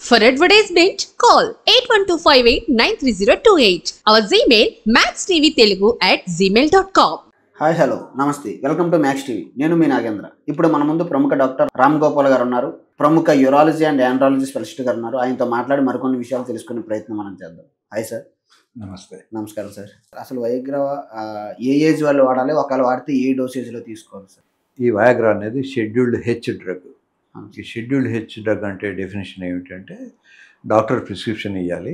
For advertisement, call 8125893028. Our Gmail maxtvtelugu@gmail.com. Hi hello నమస్తే welcome to max TV. నేను మీ నాగేంద్ర. ఇప్పుడు మన ముందు ప్రముఖ డాక్టర్ రామ్ గోపాల్ గారు ఉన్నారు. ప్రముఖ యూరాలజీ అండ్ ఆండ్రాలజీ స్పెషలిస్ట్ గారు ఉన్నారు. ఆయనతో మాట్లాడి మరికొన్ని విషయాలు తెలుసుకునే ప్రయత్నం మనం చేద్దాం. Hi sir. నమస్తే. నమస్కారం సార్. అసలు వయాగ్రా ఏ ఏజ్ వాళ్ళు వాడాలి, ఒకవేళ వాడితే ఏ డోసేజ్లో తీసుకోవాలి సార్? ఈ వయాగ్రా అనేది షెడ్యూల్డ్ హెచ్ డ్రగ్. ఈ షెడ్యూల్డ్ హెచ్ డ్రగ్ అంటే డెఫినేషన్ ఏమిటంటే డాక్టర్ ప్రిస్క్రిప్షన్ ఇవ్వాలి,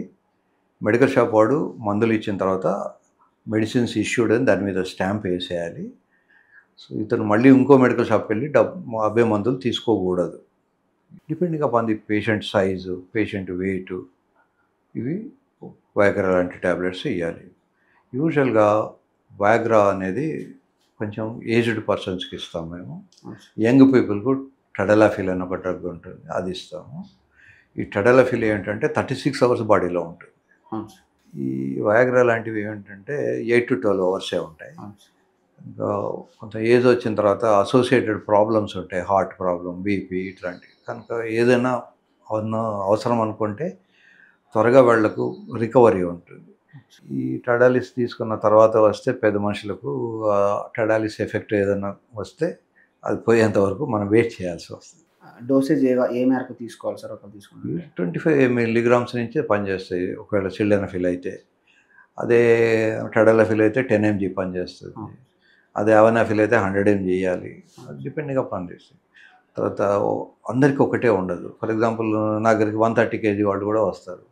మెడికల్ షాప్ వాడు మందులు ఇచ్చిన తర్వాత మెడిసిన్స్ ఇష్యూడ్ అని దాని మీద స్టాంప్ వేసేయాలి. సో ఇతను మళ్ళీ ఇంకో మెడికల్ షాప్కి వెళ్ళి అవే మందులు తీసుకోకూడదు. Depending upon the patient size, patient weight, ఇవి వయాగ్రా లాంటి ట్యాబ్లెట్స్ ఇవ్వాలి. యూజువల్గా వయాగ్రా అనేది కొంచెం ఏజ్డ్ పర్సన్స్కి ఇస్తాం మేము. యంగ్ పీపుల్కు టడలాఫిల్ అని ఒక డ్రగ్ ఉంటుంది, అది ఇస్తాము. ఈ టడలాఫిల్ ఏంటంటే 36 అవర్స్ బాడీలో ఉంటుంది. ఈ వయాగ్రా లాంటివి ఏంటంటే 8 to 12 అవర్సే ఉంటాయి. ఇంకా కొంత ఏజ్ వచ్చిన తర్వాత అసోసియేటెడ్ ప్రాబ్లమ్స్ ఉంటాయి, హార్ట్ ప్రాబ్లం, బీపీ ఇట్లాంటివి. కనుక ఏదైనా అవసరం అనుకుంటే త్వరగా వాళ్లకు రికవరీ ఉంటుంది. ఈ టడాలిస్ తీసుకున్న తర్వాత వస్తే పెద్ద మనుషులకు టడాలిస్ ఎఫెక్ట్ ఏదైనా వస్తే అది పోయేంత వరకు మనం వెయిట్ చేయాల్సి వస్తుంది. డోసేజ్ ఏ మేరకు తీసుకోవాలి సార్? ఒకవేళ తీసుకుంటే 25 mg నుంచే పనిచేస్తాయి. ఒకవేళ సిల్డెనఫిల్ అయితే, అదే టడలాఫిల్ అయితే 10 mg పనిచేస్తుంది. అదే అవనాఫిల్ అయితే 100 mg చేయాలి. డిపెండింగ్గా పనిచేస్తుంది. తర్వాత అందరికీ ఒకటే ఉండదు. ఫర్ ఎగ్జాంపుల్ నా దగ్గరికి 130 kg వాళ్ళు కూడా వస్తారు.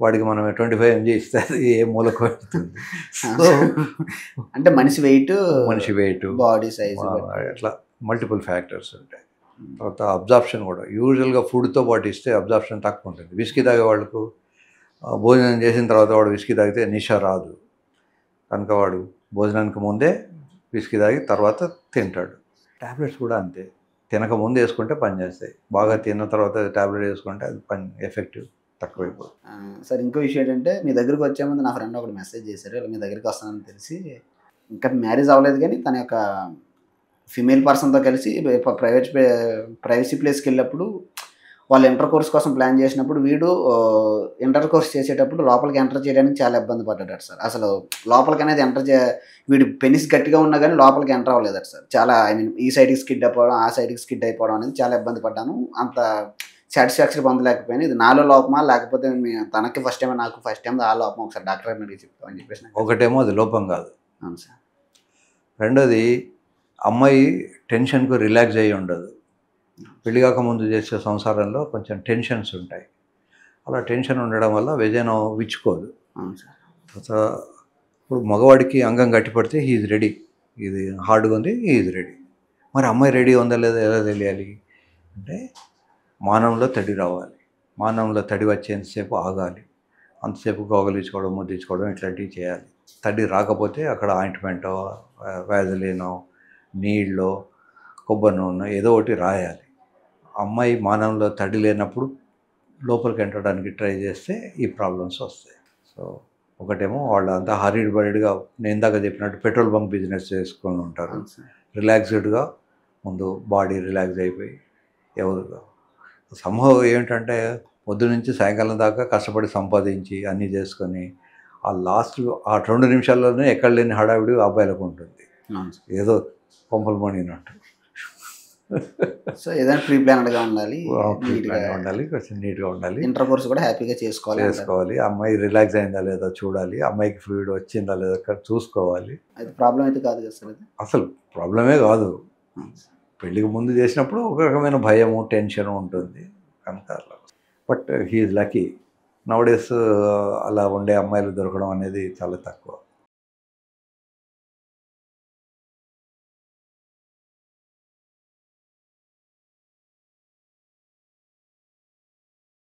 వాడికి మనం 25 mg ఇస్తే అది ఏ మూలకు పెడుతుంది. సో అంటే మనిషి వెయిట్, బాడీ సైజ్, అట్లా మల్టిపుల్ ఫ్యాక్టర్స్ ఉంటాయి. తర్వాత అబ్జార్ప్షన్ కూడా యూజువల్గా ఫుడ్తో పాటు ఇస్తే అబ్జార్ప్షన్ తక్కువ ఉంటుంది. విస్కీ తాగే వాళ్ళకు భోజనం చేసిన తర్వాత వాడు విస్కీ తాగితే నిషా రాదు. కనుక వాడు భోజనానికి ముందే విస్కీ తాగి తర్వాత తింటాడు. ట్యాబ్లెట్స్ కూడా అంతే, తినక ముందు వేసుకుంటే పనిచేస్తాయి. బాగా తిన్న తర్వాత ట్యాబ్లెట్ వేసుకుంటే అది ఎఫెక్టివ్ తక్కువైపోతుంది. సార్ ఇంకో విషయం ఏంటంటే, మీ దగ్గరికి వచ్చే ముందు నా ఫ్రెండ్ ఒకటి మెసేజ్ చేశారు, ఇలా మీ దగ్గరికి వస్తానని తెలిసి. ఇంకా మ్యారేజ్ అవ్వలేదు కానీ తన యొక్క ఫిమేల్ పర్సన్తో కలిసి ప్రైవసీ ప్లేస్కి వెళ్ళినప్పుడు వాళ్ళు ఇంటర్ కోర్స్ కోసం ప్లాన్ చేసినప్పుడు వీడు ఇంటర్ కోర్స్ చేసేటప్పుడు లోపలికి ఎంటర్ చేయడానికి చాలా ఇబ్బంది పడ్డాడు సార్. అసలు లోపలికి అనేది వీడు పెనిస్ గట్టిగా ఉన్నా కానీ లోపలికి ఎంటర్ అవ్వలేదు సార్. చాలా ఈ సైడ్కి స్కిడ్ అయిపోవడం, ఆ సైడ్కి స్కిడ్ అయిపోవడం అనేది చాలా ఇబ్బంది పడ్డాను. అంత సాటిస్ఫాక్షన్ పొందలేకపోయాను. ఇది నాలో లోపమా లేకపోతే తనకి ఫస్ట్ టైం, నాకు ఫస్ట్ టైం ఆ లోపం, ఒకసారి డాక్టర్ గారిని అడిగి చెప్తామని చెప్పేసి. ఒకటేమో అది లోపం కాదు. అవును సార్. రెండోది, అమ్మాయి టెన్షన్కు రిలాక్స్ అయ్యి ఉండదు. పెళ్లి కాకముందు చేసే సంసారంలో కొంచెం టెన్షన్స్ ఉంటాయి. అలా టెన్షన్ ఉండడం వల్ల వెజైనా విచ్చుకోదు. అవును సార్. ఇప్పుడు మగవాడికి అంగం గట్టిపడితే హీఈ్ రెడీ, ఇది హార్డ్గా ఉంది, హీఈ్ రెడీ. మరి అమ్మాయి రెడీ ఉందా లేదా ఎలా తెలియాలి అంటే, మానంలో తడి రావాలి. మానంలో తడి వచ్చేంతసేపు ఆగాలి. అంతసేపు గోగలించుకోవడం, ముద్దించుకోవడం ఇట్లాంటివి చేయాలి. తడి రాకపోతే అక్కడ ఆయింట్మెంటో, వ్యాజలినో, నీళ్ళో, కొబ్బరి నూనె ఏదో ఒకటి రాయాలి. అమ్మాయి మానంలో తడి లేనప్పుడు లోపలికి ఎంటడానికి ట్రై చేస్తే ఈ ప్రాబ్లమ్స్ వస్తాయి. సో ఒకటేమో వాళ్ళు అంతా హరీడ్ బరీడ్గా, నేను ఇందాక చెప్పినట్టు పెట్రోల్ బంక్ బిజినెస్ చేసుకొని ఉంటారు. రిలాక్స్డ్గా ముందు బాడీ రిలాక్స్ అయిపోయి, ఎవరు సంభవం ఏమిటంటే పొద్దు నుంచి సాయంకాలం దాకా కష్టపడి సంపాదించి అన్నీ చేసుకొని ఆ లాస్ట్ ఆ 2 నిమిషాల్లోనే ఎక్కడ లేని హడావిడి అబ్బాయిలకు ఉంటుంది. ఏదో కొంపలు మణినట్టు. సో ఏదైనా ప్రీ ప్లాన్డ్గా ఉండాలి, కొంచెం నీట్గా ఉండాలి. ఇంటర్ కోర్స్ కూడా హ్యాపీగా చేసుకోవాలి. అమ్మాయి రిలాక్స్ అయిందా లేదా చూడాలి. అమ్మాయికి ఫ్లూయిడ్ వచ్చిందా లేదా చూసుకోవాలి. అది ప్రాబ్లం అయితే కాదు కదా సార్? అసలు ప్రాబ్లమే కాదు. పెళ్ళికి ముందు చేసినప్పుడు ఒక రకమైన భయము, టెన్షన్ ఉంటుంది కనుక అలా. But he's lucky. నౌడేస్ అలా ఉండే అమ్మాయిలు దొరకడం అనేది చాలా తక్కువ.